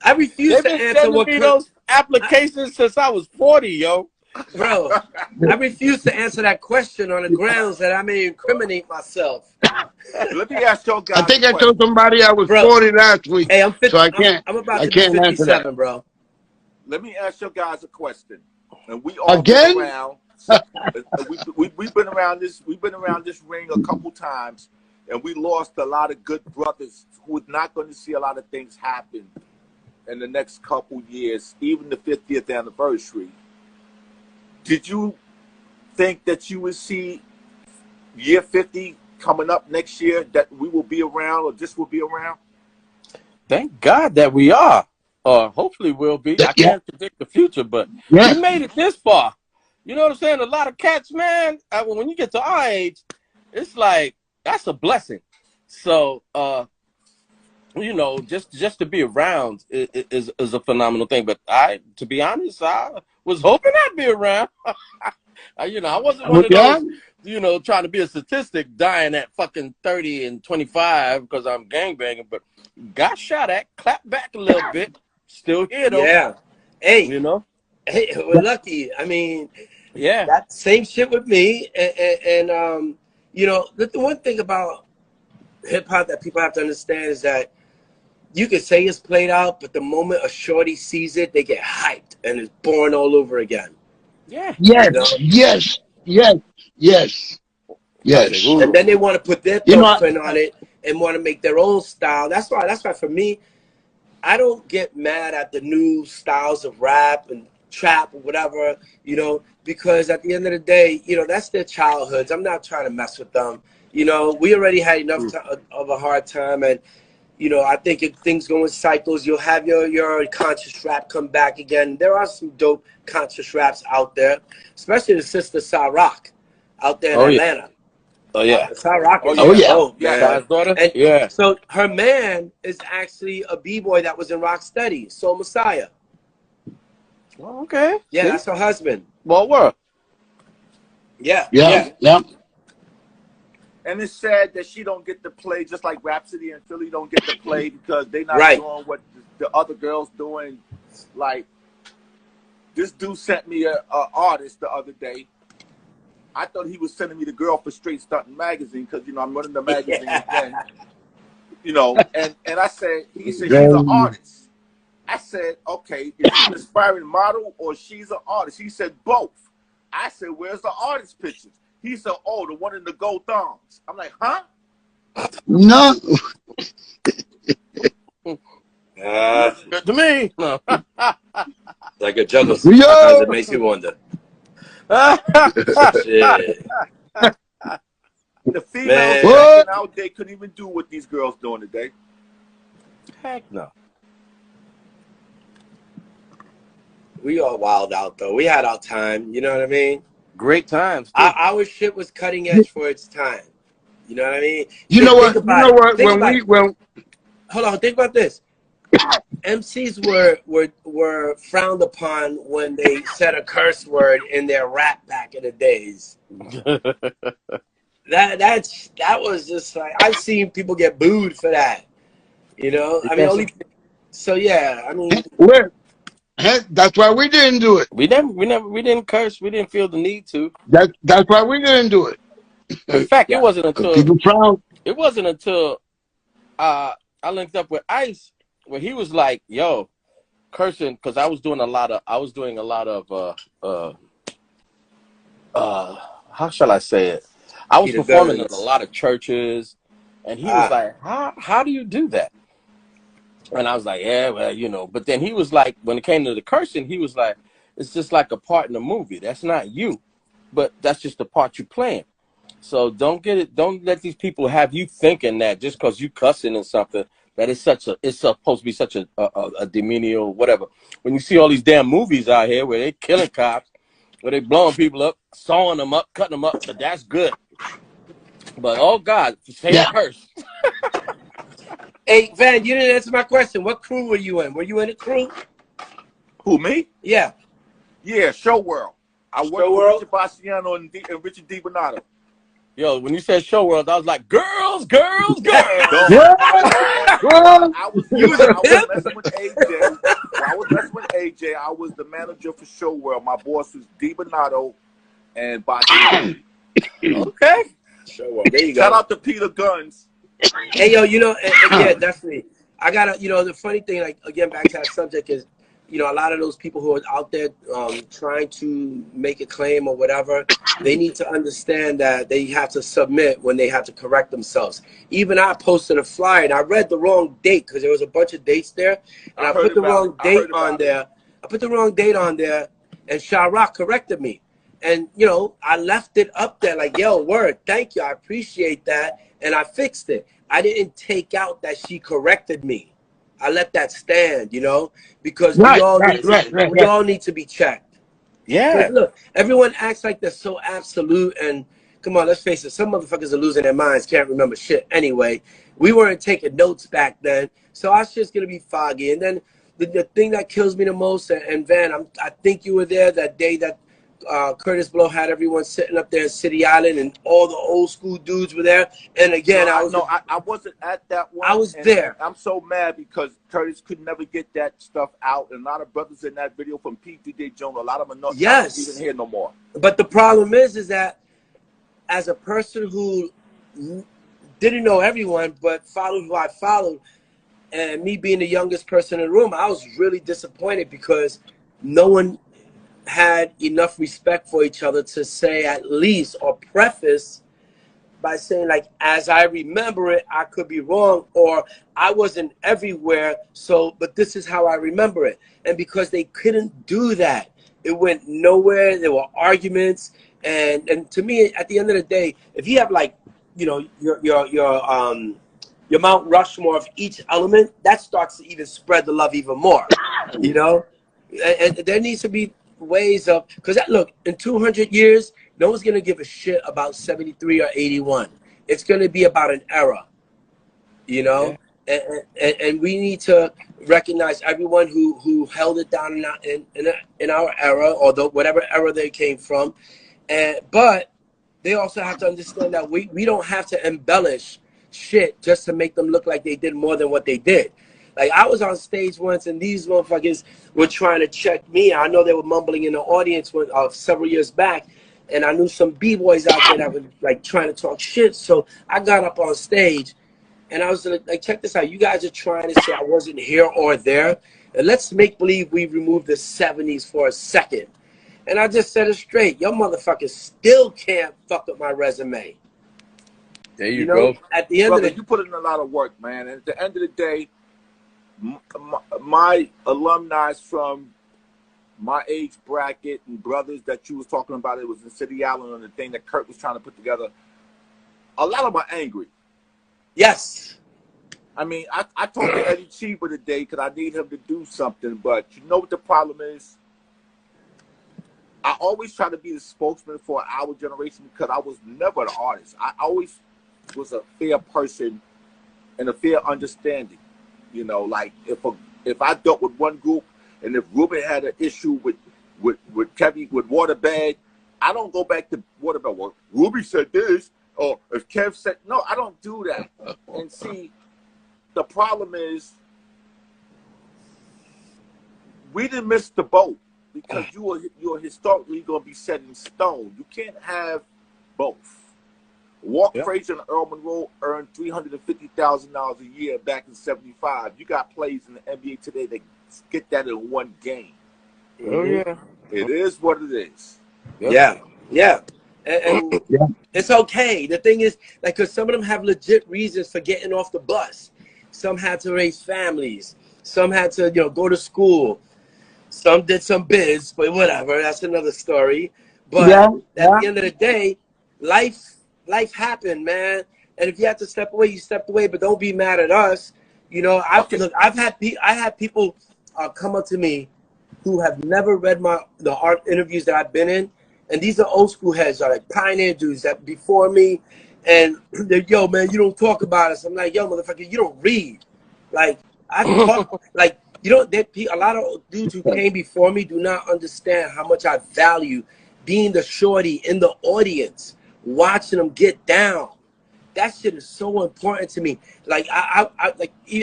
I refuse to answer what those applications since I was 40, yo. Bro, I refuse to answer that question on the grounds that I may incriminate myself. Let me ask y'all guys. I think I told somebody I was 40 last week. Hey, I'm 50. So I can't. I'm about to be 57, bro. Let me ask you guys a question. And we all again been around. We've been around this. We've been around this ring a couple times, and we lost a lot of good brothers who are not going to see a lot of things happen in the next couple years, even the 50th anniversary. Did you think that you would see year 50 coming up next year, that we will be around, or this will be around? Thank God that we are. Hopefully we'll be. I can't predict the future, but we made it this far. You know what I'm saying? A lot of cats, man, when you get to our age, it's like, that's a blessing. So, you know, just to be around is a phenomenal thing. But to be honest, I was hoping I'd be around. You know, I wasn't one of those, you know, trying to be a statistic, dying at fucking 30 and 25 because I'm gangbanging, but got shot at, clapped back a little bit, still here though. Yeah. Hey, you know, hey, we're lucky. I mean, yeah, that same shit with me. And you know, the one thing about hip hop that people have to understand is that you can say it's played out, but the moment a shorty sees it, they get hyped and it's born all over again. Yeah. Yes, you know? yes. And then they want to put their thumbprint on it and want to make their own style. That's why for me, I don't get mad at the new styles of rap and trap or whatever, you know, because at the end of the day, you know, that's their childhoods. I'm not trying to mess with them. You know, we already had enough of a hard time, and you know, I think if things go in cycles, you'll have your conscious rap come back again. There are some dope conscious raps out there, especially the sister Rock out there in Atlanta. Oh yeah, Rock. Yeah. Daughter. And so her man is actually a b-boy that was in Rocksteady, Soul Messiah. Oh, okay. Yeah, that's her husband. Well, what? Yeah. And it's sad that she don't get to play, just like Rhapsody and Philly don't get to play because they're not doing what the other girls doing. Like, this dude sent me a artist the other day. I thought he was sending me the girl for Straight Stunting magazine because, you know, I'm running the magazine again. You know, and I said, he said, she's an artist. I said, okay, is she an aspiring model or she's an artist? He said, both. I said, where's the artist pictures? He said, oh, the one in the gold thongs. I'm like, huh? No. To me. No. Like a juggle. Sometimes it makes you wonder. Shit. The females out there couldn't even do what these girls doing today. Heck no. We all wild out though. We had our time. You know what I mean? Great times. Our shit was cutting edge for its time. You know what I mean? You know what? Hold on. Think about this. MCs were frowned upon when they said a curse word in their rap back in the days. that was just like, I've seen people get booed for that. You know, I mean, so yeah, I mean, that's why we didn't do it. We didn't curse. We didn't feel the need to. That's why we didn't do it. In fact, it wasn't until I linked up with Ice where he was like, "Yo, cursing," because I was doing a lot of how shall I say it? I was performing in a lot of churches, and he was like, "How do you do that?" And I was like, yeah, well, you know. But then he was like, when it came to the cursing, he was like, it's just like a part in the movie. That's not you, but that's just the part you're playing. So don't let these people have you thinking that just because you cussing and something that it's supposed to be such a demeanor or whatever. When you see all these damn movies out here where they killing cops, where they blowing people up, sawing them up, cutting them up, but that's good. But oh God, say a curse. Hey, Van, you didn't answer my question. What crew were you in? Were you in a crew? Who, me? Yeah. Yeah, Show World. I worked with Richard Bastiano and Richard DiBonato. Yo, when you said show world, I was like, girls, girls, girls. I was messing with AJ. I was messing with AJ. I was the manager for show world. My boss was D Bonato and Bobby. Okay. Show world. There you go. Shout out to Peter Guns. Hey, yo, you know, yeah, definitely. I gotta, you know, the funny thing, like, again, back to that subject is, you know, a lot of those people who are out there trying to make a claim or whatever, they need to understand that they have to submit when they have to correct themselves. Even I posted a flyer and I read the wrong date because there was a bunch of dates there, and I put the wrong date on there. I put the wrong date on there, and Shah-Rock corrected me. And, you know, I left it up there like, yo, word, thank you, I appreciate that, and I fixed it. I didn't take out that she corrected me. I let that stand, you know, because we all need to be checked. Yeah. Look, everyone acts like they're so absolute, and come on, let's face it, some motherfuckers are losing their minds, can't remember shit anyway. We weren't taking notes back then, so our shit's gonna be foggy. And then the thing that kills me the most, and Van, I think you were there that day that Curtis Blow had everyone sitting up there in City Island, and all the old school dudes were there. And again, I wasn't at that one. I was there. I'm so mad because Curtis could never get that stuff out, and a lot of brothers in that video from PJ Jones, a lot of them are not even here no more. But the problem is that as a person who didn't know everyone but followed who I followed, and me being the youngest person in the room, I was really disappointed because no one had enough respect for each other to say at least, or preface by saying like, as I remember it, I could be wrong, or I wasn't everywhere, so, but this is how I remember it. And because they couldn't do that, it went nowhere. There were arguments, and to me, at the end of the day, if you have like, you know, your Mount Rushmore of each element, that starts to even spread the love even more, you know. And there needs to be ways of, because look, in 200 years, no one's gonna give a shit about 73 or 81. It's gonna be about an era, you know. Yeah. And we need to recognize everyone who held it down in our era, or whatever era they came from. But they also have to understand that we don't have to embellish shit just to make them look like they did more than what they did. Like, I was on stage once, and these motherfuckers were trying to check me. I know they were mumbling in the audience several years back, and I knew some B-boys out there that were like trying to talk shit. So I got up on stage, and I was like, check this out. You guys are trying to say I wasn't here or there, and let's make believe we removed the 70s for a second. And I just said it straight. Your motherfuckers still can't fuck up my resume. There you go. At the end of the day, you put in a lot of work, man. And at the end of the day, my alumni from my age bracket and brothers that you was talking about, it was in City Island and the thing that Kurt was trying to put together, a lot of them are angry. Yes. I mean, I talked to Eddie Cheever today because I need him to do something, but you know what the problem is? I always try to be the spokesman for our generation because I was never an artist. I always was a fair person and a fair understanding. You know, like if I dealt with one group, and if Rubie had an issue with Kevin with Waterbag, I don't go back to Waterbag. Well, Rubie said this, or if Kev said no, I don't do that. And see, the problem is we didn't miss the boat because you're historically going to be set in stone. You can't have both. Walt Frazier and Earl Monroe earned $350,000 a year back in '75. You got plays in the NBA today that get that in one game. Oh yeah, it is what it is. Yep. Yeah. And it's okay. The thing is, like, because some of them have legit reasons for getting off the bus. Some had to raise families. Some had to, you know, go to school. Some did some biz, but whatever. That's another story. But at the end of the day, life happened, man. And if you have to step away, you stepped away. But don't be mad at us. You know, I had people come up to me who have never read the art interviews that I've been in, and these are old school heads, are like pioneer dudes that before me, and they're, yo, man, you don't talk about us. I'm like, yo, motherfucker, you don't read. Like, I talk, like, you know, a lot of dudes who came before me do not understand how much I value being the shorty in the audience watching them get down. That shit is so important to me. Like I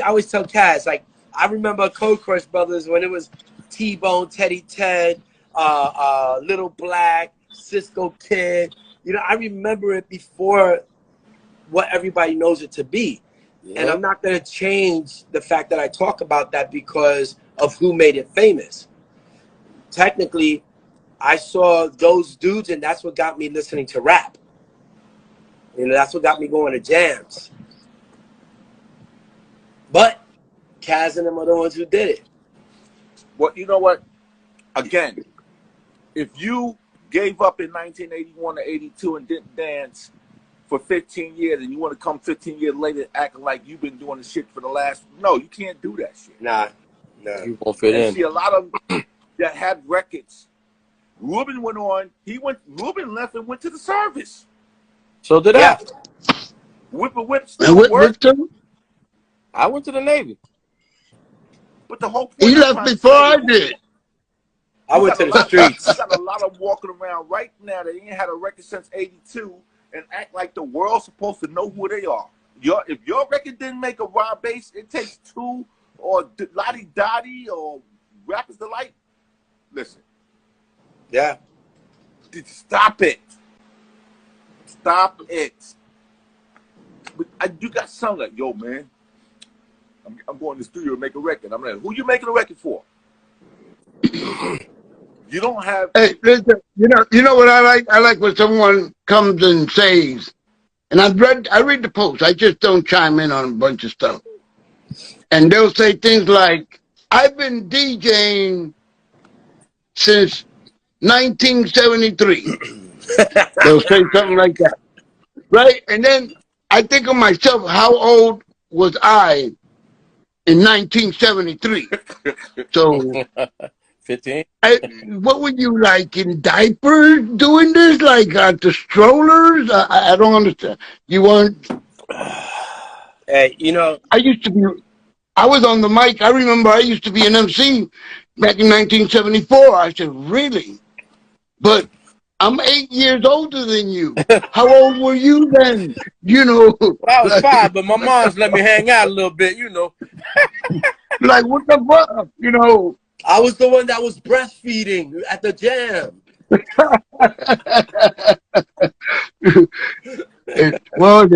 always tell Kaz, like I remember Coldcrush Brothers when it was T-Bone, Teddy Ted, Little Black, Cisco Kid. You know, I remember it before what everybody knows it to be. Yeah. And I'm not going to change the fact that I talk about that because of who made it famous. Technically, I saw those dudes, and that's what got me listening to rap. You know, that's what got me going to jams. But Kaz and them are the ones who did it. Well, you know what? Again, if you gave up in 1981 or 82 and didn't dance for 15 years and you want to come 15 years later acting like you've been doing the shit for the last... No, you can't do that shit. Nah. You won't fit in. See, a lot of them that had records, Rubin went on, Rubin left and went to the service. So did I. Whip still worked. I went to the Navy. But the whole point... He left before I did. I went to the streets. You got a lot of walking around right now that ain't had a record since 82 and act like the world's supposed to know who they are. If your record didn't make a raw bass, It Takes Two or Lottie Dottie or Rappers Delight, listen. Yeah. Stop it. Stop it. You got sung like, yo, man, I'm going to the studio to make a record. I'm like, who you making a record for? You don't have... Hey, listen, you know what I like? I like when someone comes and says, and I read the post, I just don't chime in on a bunch of stuff. And they'll say things like, I've been DJing since 1973. They'll say something like that. Right? And then I think of myself, how old was I in 1973? So 15. What were you like in diapers doing this? Like the strollers? I don't understand. You weren't. Hey, you know, I was on the mic. I remember I used to be an MC back in 1974. I said, really? But I'm 8 years older than you. How old were you then? You know. Well, I was 5, but my mom's let me hang out a little bit, you know. Like, what the fuck? You know. I was the one that was breastfeeding at the jam. Well,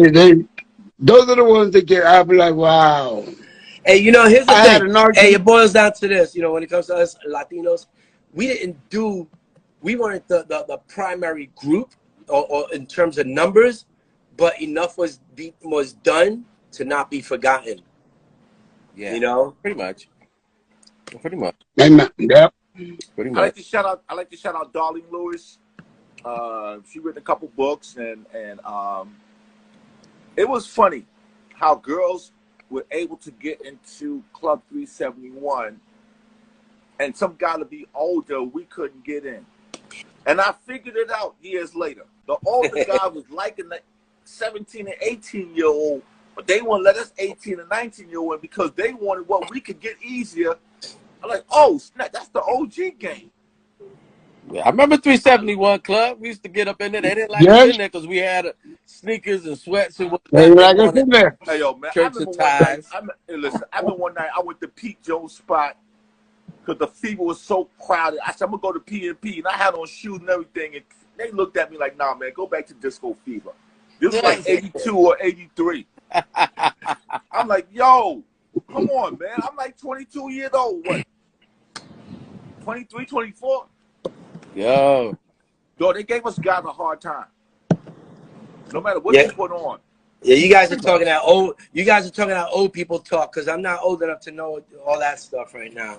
those are the ones that get, I'll be like, wow. Hey, you know, here's the thing. Hey, it boils down to this. You know, when it comes to us Latinos, we weren't the primary group or in terms of numbers, but enough was done to not be forgotten. Yeah. You know? Pretty much. Yep. Pretty much. I like to shout out Darlene Lewis. She wrote a couple books and it was funny how girls were able to get into Club 371 and some guy to be older we couldn't get in. And I figured it out years later. The older guy was liking the 17 and 18-year-old, but they wouldn't let us 18 and 19-year-old in because they wanted what we could get easier. I'm like, oh, snap, that's the OG game. Yeah, I remember 371 Club. We used to get up in there. They didn't like us in there because we had sneakers and sweats and what. They like us in there. Hey, yo, man, shirts and ties. Listen, I remember one night I went to Pete Jones' spot because the fever was so crowded. I said, I'm going to go to P&P, and I had on shoes and everything, and they looked at me like, nah, man, go back to Disco Fever. This was like 82 or 83. I'm like, yo, come on, man. I'm like 22 years old. What? 23, 24? Yo, they gave us guys a hard time. No matter what you put on. Yeah, you guys are talking that old. You guys are talking that old people talk because I'm not old enough to know all that stuff right now.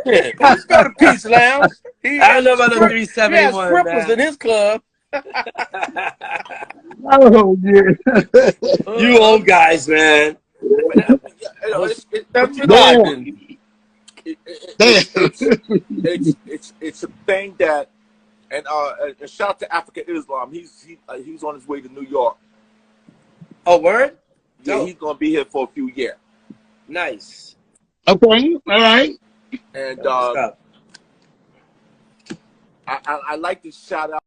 Let's go to Peace Lounge. I don't know about the 371. He has scribbles in his club. Oh, yeah. You old guys, man. It's a thing that, and shout out to Africa Islam. He's on his way to New York. Oh, word? Yeah, he's gonna be here for a few years. Nice. Okay, all right. And I like to shout out